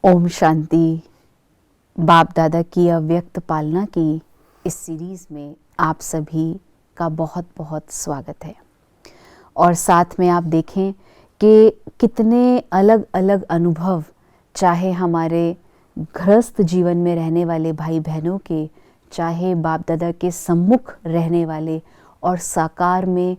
ओम शांति। बाप दादा की अव्यक्त पालना की इस सीरीज़ में आप सभी का बहुत बहुत स्वागत है। और साथ में आप देखें कि कितने अलग अलग अनुभव, चाहे हमारे गृहस्थ जीवन में रहने वाले भाई बहनों के, चाहे बाप दादा के सम्मुख रहने वाले और साकार में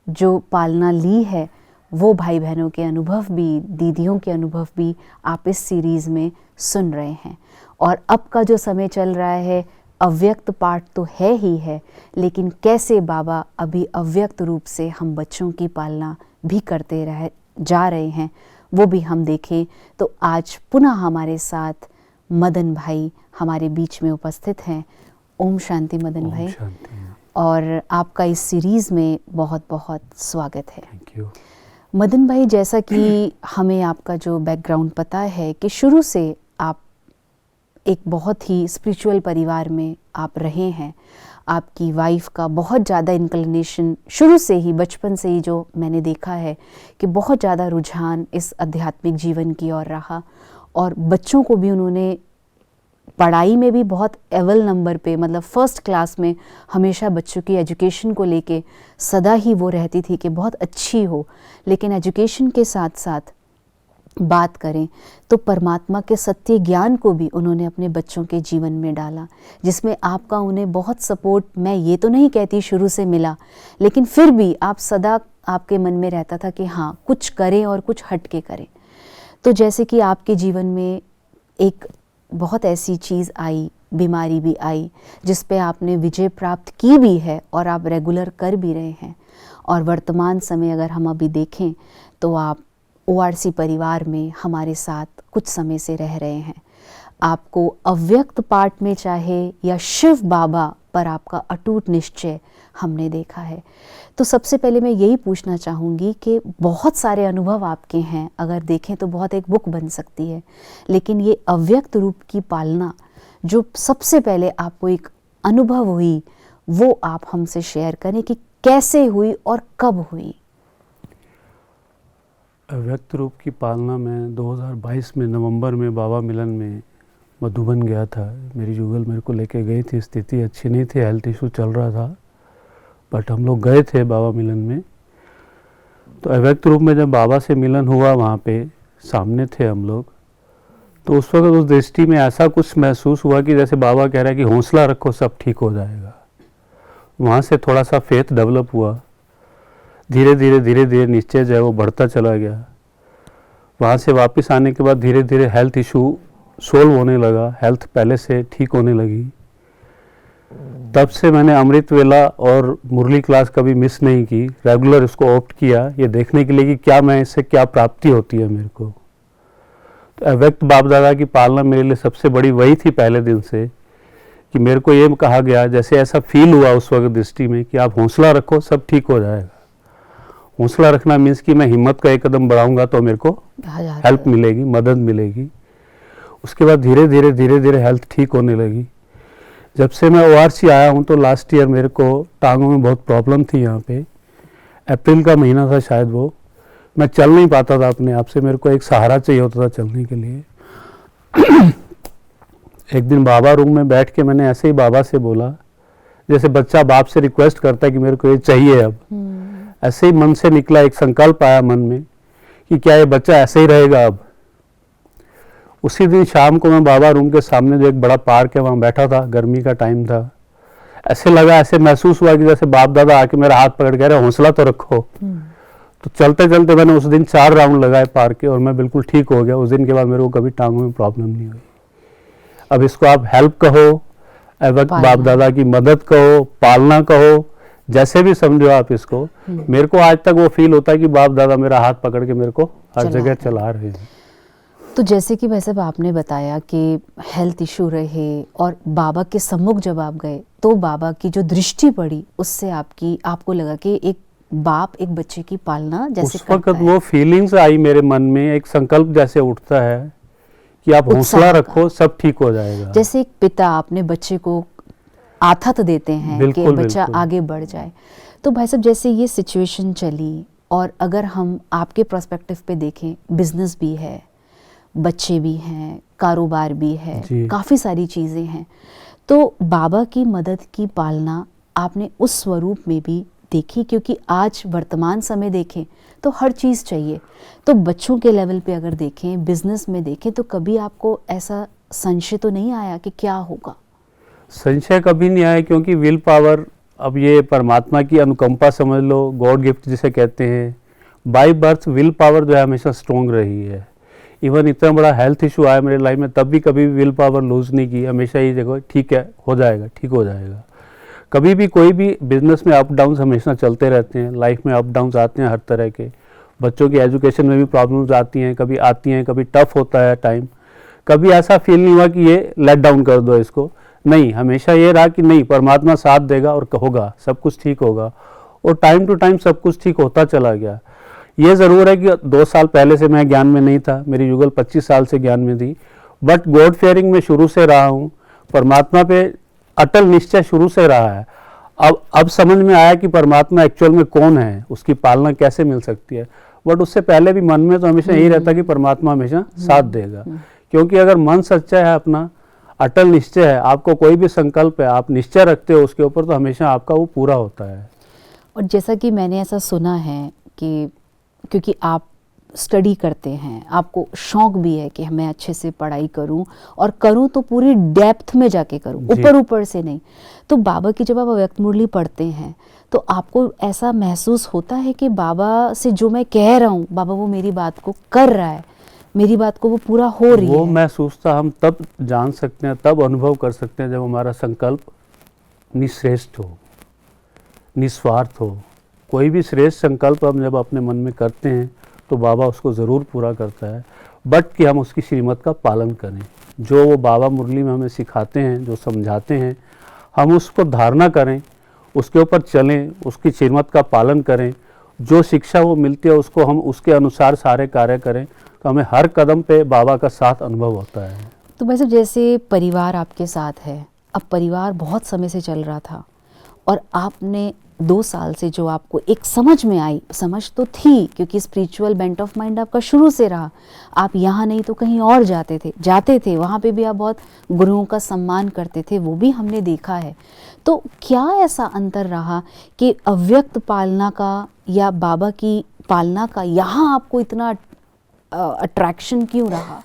जो पालना ली है वो भाई बहनों के अनुभव भी, दीदियों के अनुभव भी आप इस सीरीज़ में सुन रहे हैं। और अब का जो समय चल रहा है, अव्यक्त पाठ तो है ही है, लेकिन कैसे बाबा अभी अव्यक्त रूप से हम बच्चों की पालना भी करते जा रहे हैं वो भी हम देखें। तो आज पुनः हमारे साथ मदन भाई हमारे बीच में उपस्थित हैं। ओम शांति मदन भाई। और आपका इस सीरीज़ में बहुत बहुत स्वागत है। थैंक यू मदन भाई, जैसा कि हमें आपका जो बैकग्राउंड पता है कि शुरू से आप एक बहुत ही स्पिरिचुअल परिवार में आप रहे हैं। आपकी वाइफ का बहुत ज़्यादा इंक्लिनेशन शुरू से ही, बचपन से ही जो मैंने देखा है कि बहुत ज़्यादा रुझान इस आध्यात्मिक जीवन की ओर रहा। और बच्चों को भी उन्होंने पढ़ाई में भी बहुत एवल नंबर पे, मतलब फर्स्ट क्लास में हमेशा बच्चों की एजुकेशन को लेके सदा ही वो रहती थी कि बहुत अच्छी हो। लेकिन एजुकेशन के साथ साथ बात करें तो परमात्मा के सत्य ज्ञान को भी उन्होंने अपने बच्चों के जीवन में डाला, जिसमें आपका उन्हें बहुत सपोर्ट, मैं ये तो नहीं कहती शुरू से मिला, लेकिन फिर भी आप सदा, आपके मन में रहता था कि हाँ कुछ करें और कुछ हट के करें। तो जैसे कि आपके जीवन में एक बहुत ऐसी चीज़ आई, बीमारी भी आई, जिस पे आपने विजय प्राप्त की भी है और आप रेगुलर कर भी रहे हैं। और वर्तमान समय अगर हम अभी देखें तो आप ORC परिवार में हमारे साथ कुछ समय से रह रहे हैं। आपको अव्यक्त पाठ में चाहे या शिव बाबा पर आपका अटूट निश्चय हमने देखा है। तो सबसे पहले मैं यही पूछना चाहूँगी कि बहुत सारे अनुभव आपके हैं, अगर देखें तो बहुत एक बुक बन सकती है, लेकिन ये अव्यक्त रूप की पालना जो सबसे पहले आपको एक अनुभव हुई वो आप हमसे शेयर करें कि कैसे हुई और कब हुई। अव्यक्त रूप की पालना में 2022 में नवंबर में बाबा मिलन में मधुबन गया था। मेरी जुगल मेरे को लेके गई थी, स्थिति अच्छी नहीं थी, हेल्थ इशू चल रहा था, बट हम लोग गए थे बाबा मिलन में। तो अव्यक्त रूप में जब बाबा से मिलन हुआ, वहाँ पे सामने थे हम लोग, तो उस वक्त उस दृष्टि में ऐसा कुछ महसूस हुआ कि जैसे बाबा कह रहा है कि हौसला रखो, सब ठीक हो जाएगा। वहाँ से थोड़ा सा फेथ डेवलप हुआ, धीरे धीरे निश्चय जो है वो बढ़ता चला गया। वहाँ से वापस आने के बाद धीरे धीरे हेल्थ इशू सोल्व होने लगा, हेल्थ पहले से ठीक होने लगी। तब से मैंने अमृत वेला और मुरली क्लास कभी मिस नहीं की, रेगुलर इसको ऑप्ट किया, ये देखने के लिए कि क्या मैं इससे क्या प्राप्ति होती है मेरे को। तो अव्यक्त बाप दादा की पालना मेरे लिए सबसे बड़ी वही थी पहले दिन से, कि मेरे को ये कहा गया, जैसे ऐसा फील हुआ उस वक्त दृष्टि में कि आप हौसला रखो, सब ठीक हो जाएगा। हौसला रखना मीन्स कि मैं हिम्मत का एक कदम बढ़ाऊंगा तो मेरे को हेल्प मिलेगी, मदद मिलेगी। उसके बाद धीरे धीरे हेल्थ ठीक होने लगी। जब से मैं ORC आया हूँ तो लास्ट ईयर मेरे को टांगों में बहुत प्रॉब्लम थी। यहाँ पे अप्रैल का महीना था शायद, वो मैं चल नहीं पाता था अपने आप से, मेरे को एक सहारा चाहिए होता था चलने के लिए। एक दिन बाबा रूम में बैठ के मैंने ऐसे ही बाबा से बोला, जैसे बच्चा बाप से रिक्वेस्ट करता है कि मेरे को ये चाहिए अब। ऐसे ही मन से निकला, एक संकल्प आया मन में कि क्या ये बच्चा ऐसे ही रहेगा अब। उसी दिन शाम को मैं बाबा रूम के सामने जो एक बड़ा पार्क है वहाँ बैठा था, गर्मी का टाइम था। ऐसे लगा, ऐसे महसूस हुआ कि जैसे बाप दादा आके मेरा हाथ पकड़ के कह रहे हौसला तो रखो। तो चलते चलते मैंने उस दिन 4 राउंड लगाए पार्क के और मैं बिल्कुल ठीक हो गया। उस दिन के बाद मेरे को कभी टांगों में प्रॉब्लम नहीं हुई। अब इसको आप हेल्प कहो, अव्यक्त बाप दादा की मदद कहो, पालना कहो, जैसे भी समझो आप इसको। मेरे को आज तक वो फील होता है कि बाप दादा मेरा हाथ पकड़ के मेरे को हर जगह चला रहे हैं। तो जैसे कि भाई साहब आपने बताया कि हेल्थ इशू रहे और बाबा के सम्मुख जब आप गए तो बाबा की जो दृष्टि पड़ी उससे आपको लगा कि एक बाप एक बच्चे की पालना जैसे उस वक्त वो फीलिंग्स आई मेरे मन में, एक संकल्प जैसे उठता है कि आप हौसला रखो, सब ठीक हो जाएगा। जैसे एक पिता अपने बच्चे को आथत देते हैं कि बच्चा आगे बढ़ जाए। तो भाई साहब जैसे ये सिचुएशन चली, और अगर हम आपके पर्सपेक्टिव पे देखें, बिजनेस भी है, बच्चे भी हैं, कारोबार भी है, जी। काफ़ी सारी चीज़ें हैं। तो बाबा की मदद की पालना आपने उस स्वरूप में भी देखी, क्योंकि आज वर्तमान समय देखें तो हर चीज़ चाहिए। तो बच्चों के लेवल पे अगर देखें, बिजनेस में देखें, तो कभी आपको ऐसा संशय तो नहीं आया कि क्या होगा? संशय कभी नहीं आया, क्योंकि विल पावर, अब ये परमात्मा की अनुकंपा समझ लो, गॉड गिफ्ट जिसे कहते हैं। बाय बर्थ विल पावर जो है हमेशा स्ट्रॉन्ग रही है। इवन इतना बड़ा हेल्थ इशू आया मेरे लाइफ में, तब भी कभी विल पावर लूज़ नहीं की। हमेशा ये देखो ठीक है, हो जाएगा, ठीक हो जाएगा। कभी भी कोई भी बिजनेस में अप डाउन्स हमेशा चलते रहते हैं, लाइफ में अप डाउन्स आते हैं हर तरह के। बच्चों की एजुकेशन में भी प्रॉब्लम्स आती हैं, कभी टफ होता है टाइम। कभी ऐसा फील नहीं हुआ कि ये लेट डाउन कर दो इसको, नहीं, हमेशा ये रहा कि नहीं, परमात्मा साथ देगा और होगा, सब कुछ ठीक होगा। और टाइम टू टाइम सब कुछ ठीक होता चला गया। ये ज़रूर है कि 2 साल पहले से मैं ज्ञान में नहीं था, मेरी युगल 25 साल से ज्ञान में थी, बट गॉड फेयरिंग में शुरू से रहा हूँ। परमात्मा पे अटल निश्चय शुरू से रहा है। अब समझ में आया कि परमात्मा एक्चुअल में कौन है, उसकी पालना कैसे मिल सकती है। बट उससे पहले भी मन में तो हमेशा यही रहता कि परमात्मा हमेशा साथ देगा, क्योंकि अगर मन सच्चा है, अपना अटल निश्चय है, आपको कोई भी संकल्प है, आप निश्चय रखते हो उसके ऊपर, तो हमेशा आपका वो पूरा होता है। और जैसा कि मैंने ऐसा सुना है कि क्योंकि आप स्टडी करते हैं, आपको शौक भी है कि मैं अच्छे से पढ़ाई करूं, और करूं तो पूरी डेप्थ में जाके करूं, ऊपर ऊपर से नहीं। तो बाबा की जब आप अव्यक्त मुरली पढ़ते हैं तो आपको ऐसा महसूस होता है कि बाबा से जो मैं कह रहा हूं, बाबा वो मेरी बात को कर रहा है, मेरी बात को वो पूरा हो रही है। वो महसूस था हम तब जान सकते हैं, तब अनुभव कर सकते हैं, जब हमारा संकल्प निश्रेष्ठ हो, निस्वार्थ हो। कोई भी श्रेष्ठ संकल्प हम जब अपने मन में करते हैं तो बाबा उसको ज़रूर पूरा करता है, बट कि हम उसकी श्रीमत का पालन करें। जो वो बाबा मुरली में हमें सिखाते हैं, जो समझाते हैं, हम उसको धारणा करें, उसके ऊपर चलें, उसकी श्रीमत का पालन करें। जो शिक्षा वो मिलती है उसको हम उसके अनुसार सारे कार्य करें, तो हमें हर कदम पे बाबा का साथ अनुभव होता है। तो वैसे जैसे परिवार आपके साथ है, अब परिवार बहुत समय से चल रहा था और आपने 2 साल से जो आपको एक समझ में आई, समझ तो थी क्योंकि स्पिरिचुअल बेंट ऑफ माइंड आपका शुरू से रहा, आप यहाँ नहीं तो कहीं और जाते थे, वहाँ पे भी आप बहुत गुरुओं का सम्मान करते थे, वो भी हमने देखा है। तो क्या ऐसा अंतर रहा कि अव्यक्त पालना का या बाबा की पालना का यहाँ आपको इतना अट्रैक्शन क्यों रहा?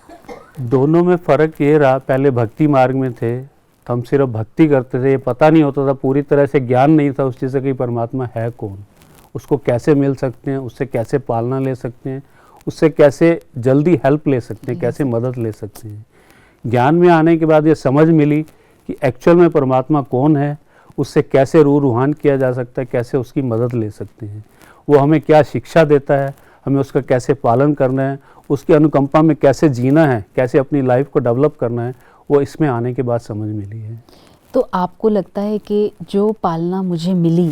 दोनों में फ़र्क ये रहा, पहले भक्ति मार्ग में थे तो हम सिर्फ भक्ति करते थे, ये पता नहीं होता था, पूरी तरह से ज्ञान नहीं था उस चीज़ से कि परमात्मा है कौन, उसको कैसे मिल सकते हैं, उससे कैसे पालना ले सकते हैं, उससे कैसे जल्दी हेल्प ले सकते हैं, कैसे मदद ले सकते हैं। ज्ञान में आने के बाद ये समझ मिली कि एक्चुअल में परमात्मा कौन है, उससे कैसे रूहान किया जा सकता है, कैसे उसकी मदद ले सकते हैं, वो हमें क्या शिक्षा देता है, हमें उसका कैसे पालन करना है, उसकी अनुकंपा में कैसे जीना है, कैसे अपनी लाइफ को डेवलप करना है, वो इसमें आने के बाद समझ मिली है। तो आपको लगता है कि जो पालना मुझे मिली,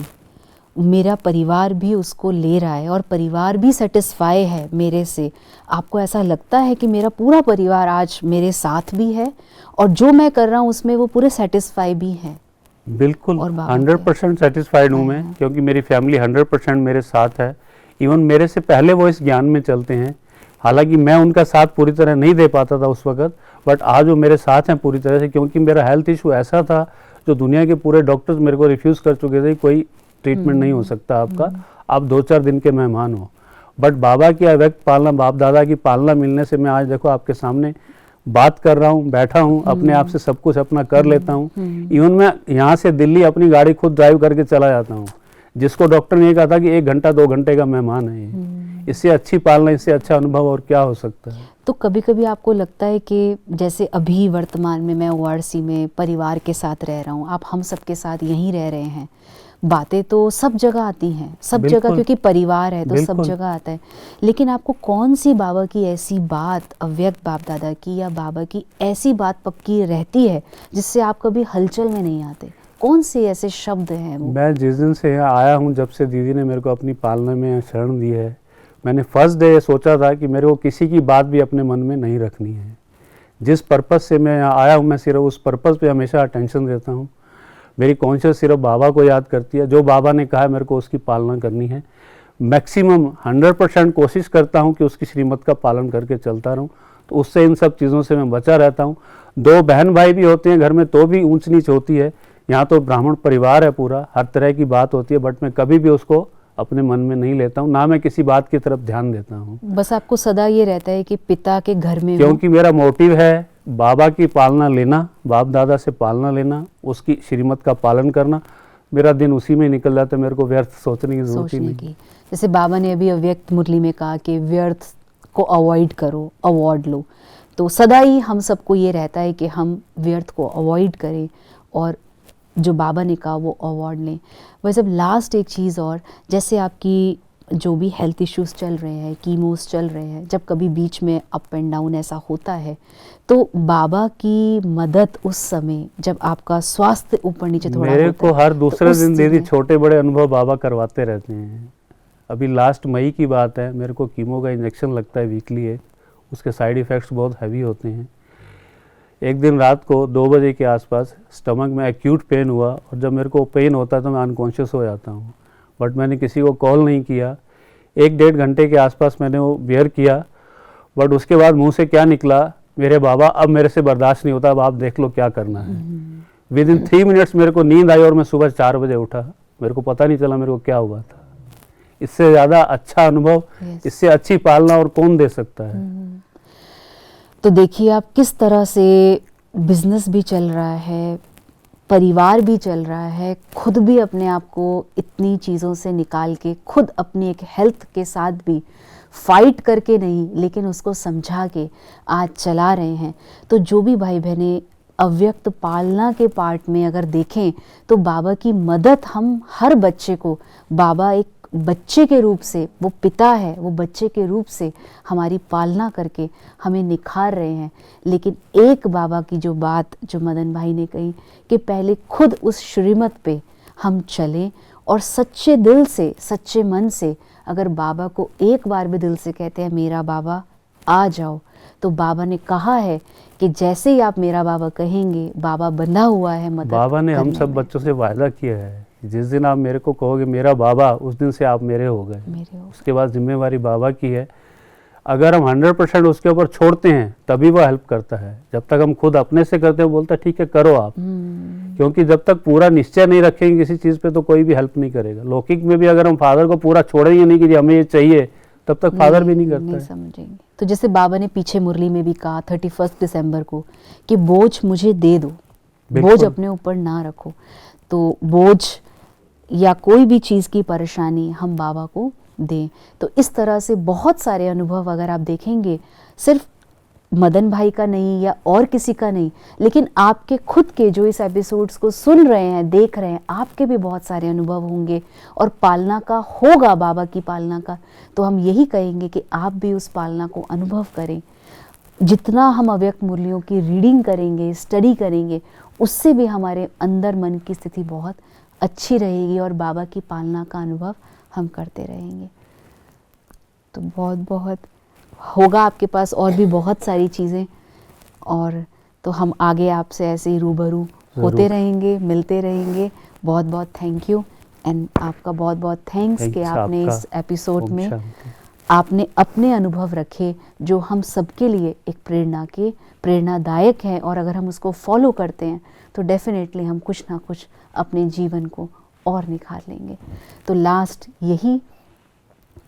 मेरा परिवार भी उसको ले रहा है और परिवार भी सेटिस्फाई है मेरे से? आपको ऐसा लगता है कि मेरा पूरा परिवार आज मेरे साथ भी है और जो मैं कर रहा हूँ उसमें वो पूरे सेटिस्फाई भी हैं? बिल्कुल 100% सेटिस्फाइड हूँ मैं, क्योंकि मेरी फैमिली 100% मेरे साथ है। इवन मेरे से पहले वो इस ज्ञान में चलते हैं, हालांकि मैं उनका साथ पूरी तरह नहीं दे पाता था उस वक्त, बट आज वो मेरे साथ हैं पूरी तरह से, क्योंकि मेरा हेल्थ इशू ऐसा था जो दुनिया के पूरे डॉक्टर्स मेरे को रिफ्यूज़ कर चुके थे, कोई ट्रीटमेंट नहीं हो सकता आपका, आप 2-4 दिन के मेहमान हो। बट बाबा की अव्यक्त पालना, बाप दादा की पालना मिलने से मैं आज देखो आपके सामने बात कर रहा हूँ, बैठा हूँ, अपने आप से सब कुछ अपना कर लेता हूँ। इवन मैं यहाँ से दिल्ली अपनी गाड़ी खुद ड्राइव करके चला जाता हूँ, जिसको डॉक्टर ने कहा था कि 1 घंटा 2 घंटे का मेहमान है ये। इससे अच्छी पालना, इससे अच्छा अनुभव और क्या हो सकता है? तो कभी कभी आपको लगता है कि जैसे अभी वर्तमान में मैं ORC में परिवार के साथ रह रहा हूँ, आप हम सबके साथ यहीं रह रहे हैं, बातें तो सब जगह आती हैं, सब जगह, क्योंकि परिवार है तो सब जगह आता है, लेकिन आपको कौन सी बाबा की ऐसी बात, अव्यक्त बाप दादा की या बाबा की ऐसी बात पक्की रहती है जिससे आप कभी हलचल में नहीं आते? कौन से ऐसे शब्द हैं वो? मैं जिस दिन से यहाँ आया हूँ, जब से दीदी ने मेरे को अपनी पालना में शरण दी है, मैंने फर्स्ट डे सोचा था कि मेरे को किसी की बात भी अपने मन में नहीं रखनी है। जिस पर्पज़ से मैं यहाँ आया हूँ, मैं सिर्फ उस पर्पज़ पे हमेशा अटेंशन देता हूँ। मेरी कॉन्शियस सिर्फ बाबा को याद करती है, जो बाबा ने कहा है मेरे को उसकी पालना करनी है। मैक्सिमम 100% कोशिश करता हूँ कि उसकी श्रीमत का पालन करके चलता रहूँ, तो उससे इन सब चीज़ों से मैं बचा रहता हूँ। 2 बहन भाई भी होते हैं घर में तो भी ऊंच नीच होती है, यहाँ तो ब्राह्मण परिवार है पूरा, हर तरह की बात होती है, बट मैं कभी भी उसको अपने मन में नहीं लेता हूँ, ना मैं किसी बात की तरफ ध्यान देता हूँ। बस आपको सदा ये रहता है कि पिता के घर में क्योंकि मेरा मोटिव है बाबा की पालना लेना, बाप दादा से पालना लेना, उसकी श्रीमत का पालन करना। मेरा दिन उसी में निकल जाता है, मेरे को व्यर्थ सोचने की जरूरत ही सोचने नहीं। की। जैसे बाबा ने अभी अव्यक्त मुरली में कहा कि व्यर्थ को अवॉइड करो, अवॉर्ड लो, तो सदा ही हम सबको ये रहता है कि हम व्यर्थ को अवॉइड करें और जो बाबा ने कहा वो अवार्ड लें। वैसे अब लास्ट एक चीज़ और, जैसे आपकी जो भी हेल्थ इश्यूज़ चल रहे हैं, कीमोस चल रहे हैं, जब कभी बीच में अप एंड डाउन ऐसा होता है, तो बाबा की मदद उस समय जब आपका स्वास्थ्य ऊपर नीचे थोड़ा मेरे होता को है, हर तो दूसरे उस दिन दीदी समय- छोटे बड़े अनुभव बाबा करवाते रहते हैं। अभी लास्ट मई की बात है, मेरे को कीमो का इंजेक्शन लगता है वीकली है, उसके साइड इफ़ेक्ट्स बहुत हैवी होते हैं। एक दिन रात को 2 बजे के आसपास स्टमक में एक्यूट पेन हुआ, और जब मेरे को पेन होता है तो मैं अनकॉन्शियस हो जाता हूँ, बट मैंने किसी को कॉल नहीं किया। 1-1.5 घंटे के आसपास मैंने वो बियर किया, बट उसके बाद मुंह से क्या निकला, मेरे बाबा अब मेरे से बर्दाश्त नहीं होता, अब आप देख लो क्या करना है। विद इन 3 मिनट्स मेरे को नींद आई और मैं सुबह 4 बजे उठा, मेरे को पता नहीं चला मेरे को क्या हुआ था। इससे ज़्यादा अच्छा अनुभव, Yes. इससे अच्छी पालना और कौन दे सकता है। तो देखिए आप किस तरह से बिजनेस भी चल रहा है, परिवार भी चल रहा है, खुद भी अपने आप को इतनी चीज़ों से निकाल के, खुद अपनी एक हेल्थ के साथ भी फाइट करके नहीं, लेकिन उसको समझा के आज चला रहे हैं। तो जो भी भाई बहनें अव्यक्त पालना के पार्ट में अगर देखें, तो बाबा की मदद हम हर बच्चे को, बाबा एक बच्चे के रूप से, वो पिता है, वो बच्चे के रूप से हमारी पालना करके हमें निखार रहे हैं। लेकिन एक बाबा की जो बात जो मदन भाई ने कही कि पहले खुद उस श्रीमत पे हम चलें और सच्चे दिल से, सच्चे मन से अगर बाबा को एक बार भी दिल से कहते हैं मेरा बाबा आ जाओ, तो बाबा ने कहा है कि जैसे ही आप मेरा बाबा कहेंगे, बाबा बंधा हुआ है मदद बाबा ने हम करने सब में। बच्चों से वायदा किया है, जिस दिन आप मेरे को कहोगे मेरा बाबा, उस दिन से आप मेरे हो गए। मेरे हो। उसके बाद जिम्मेवारी बाबा की है। अगर हम 100% उसके ऊपर छोड़ते हैं तभी वो हेल्प करता है। जब तक हम खुद अपने से करते हैं, बोलता है ठीक है करो आप, क्योंकि जब तक पूरा निश्चय नहीं रखेंगे किसी चीज़ पे तो कोई भी हेल्प नहीं करेगा। लौकिक में भी अगर हम फादर को पूरा छोड़ेंगे नहीं कि हमें ये चाहिए, तब तक फादर भी नहीं करता नहीं है। समझेंगे। तो जैसे बाबा ने पीछे मुरली में भी कहा 31 दिसंबर को कि बोझ मुझे दे दो, बोझ बिल्कुल। अपने ऊपर ना रखो। तो बोझ या कोई भी चीज़ की परेशानी हम बाबा को दें। तो इस तरह से बहुत सारे अनुभव अगर आप देखेंगे, सिर्फ मदन भाई का नहीं या और किसी का नहीं, लेकिन आपके खुद के जो इस एपिसोड्स को सुन रहे हैं, देख रहे हैं, आपके भी बहुत सारे अनुभव होंगे और पालना का होगा, बाबा की पालना का। तो हम यही कहेंगे कि आप भी उस पालना को अनुभव करें। जितना हम अव्यक्त मुरलियों की रीडिंग करेंगे, स्टडी करेंगे, उससे भी हमारे अंदर मन की स्थिति बहुत अच्छी रहेगी और बाबा की पालना का अनुभव हम करते रहेंगे। तो बहुत बहुत होगा आपके पास और भी बहुत सारी चीज़ें, और तो हम आगे आपसे ऐसे ही रूबरू होते ज़रूर। रहेंगे, मिलते रहेंगे। बहुत बहुत थैंक यू एंड आपका बहुत बहुत थैंक्स कि आपने इस एपिसोड ओम में शांति। आपने अपने अनुभव रखे जो हम सबके लिए एक प्रेरणादायक हैं, और अगर हम उसको फॉलो करते हैं तो डेफिनेटली हम कुछ ना कुछ अपने जीवन को और निखार लेंगे। तो लास्ट यही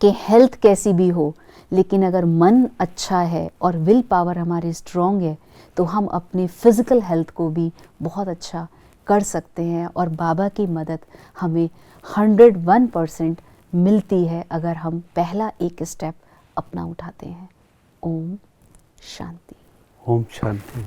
कि हेल्थ कैसी भी हो, लेकिन अगर मन अच्छा है और विल पावर हमारी स्ट्रॉन्ग है, तो हम अपने फिज़िकल हेल्थ को भी बहुत अच्छा कर सकते हैं, और बाबा की मदद हमें 101% मिलती है अगर हम पहला एक स्टेप अपना उठाते हैं। ओम शांति। ओम शांति।